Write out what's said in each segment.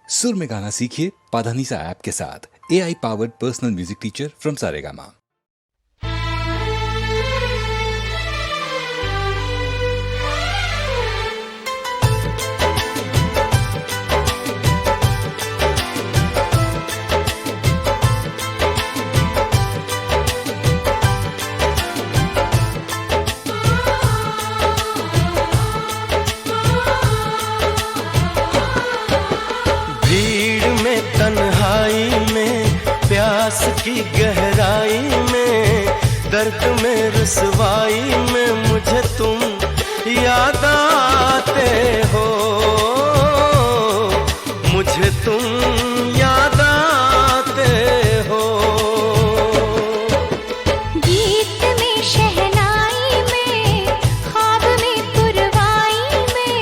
सुर में गाना सीखिए पाधानीसा ऐप के साथ। AI powered personal music teacher from Saregama. तन्हाई में, प्यास की गहराई में, दर्द में रुसवाई में मुझे तुम याद आते हो, मुझे तुम याद आते हो। गीत में शहनाई में, ख्वाब में पुरवाई में,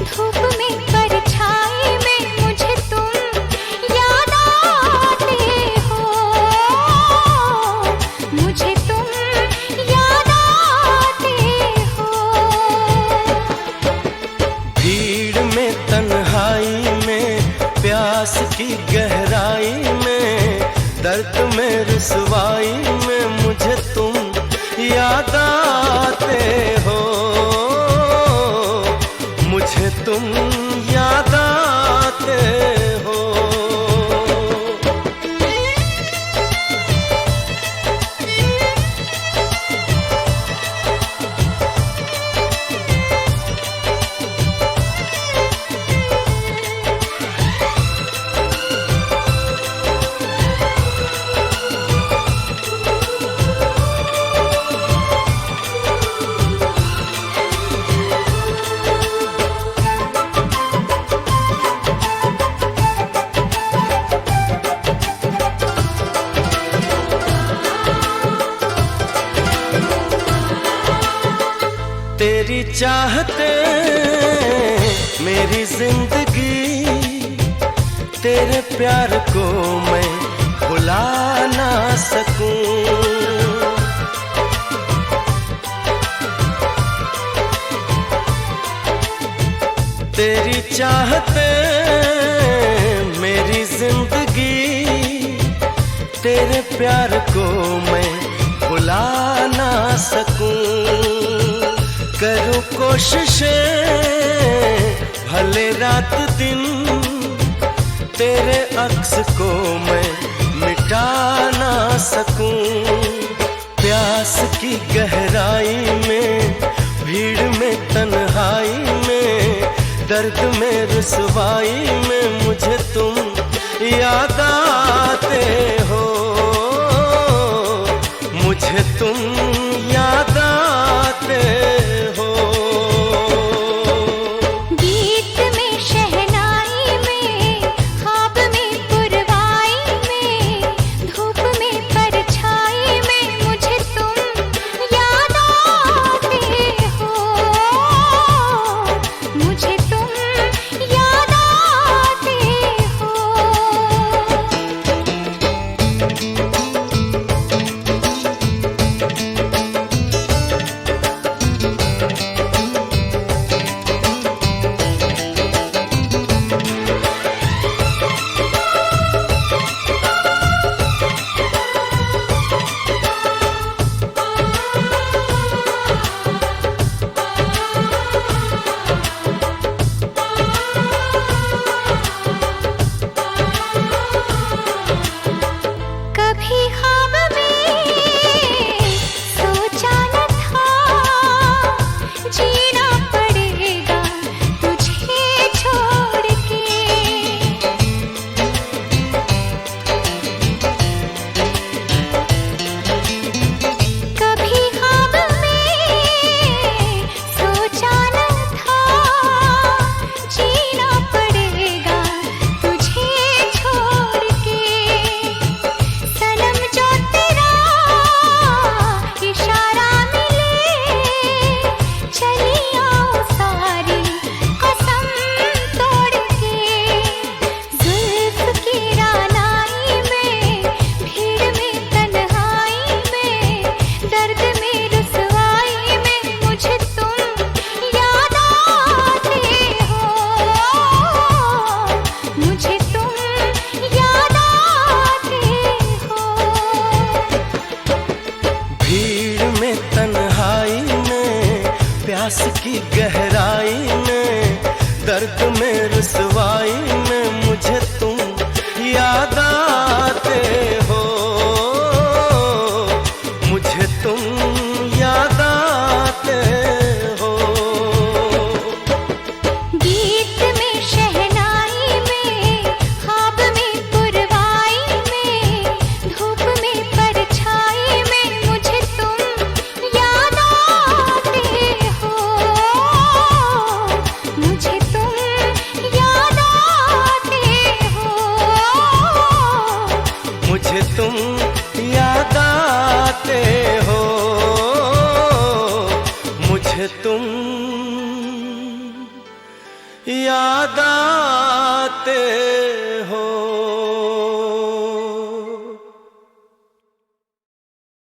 धूप में परछाई में मुझे तुम याद आते हो, मुझे तुम याद आते हो। भीड़ में तन्हाई में, प्यास की गहराई में, दर्द में रुसवाई में मुझे तुम याद आते हो, मुझे तुम याद आते हो। तेरी चाहते मेरी जिंदगी, तेरे प्यार को मैं भुला ना सकूं। तेरी चाहते मेरी जिंदगी, तेरे प्यार को मैं भुला ना सकूं। करूं कोशिशें भले रात दिन, तेरे अक्स को मैं मिटा ना सकूं। प्यास की गहराई में, भीड़ में तन्हाई में, दर्द में रुसवाई में मुझे तुम याद आते हो, मुझे तुम याद आते हो। गीत में शहनाई में, ख्वाब में पुरवाई में, धूप में परछाई में मुझे तुम याद आते हो, मुझे तुम याद आते गहराई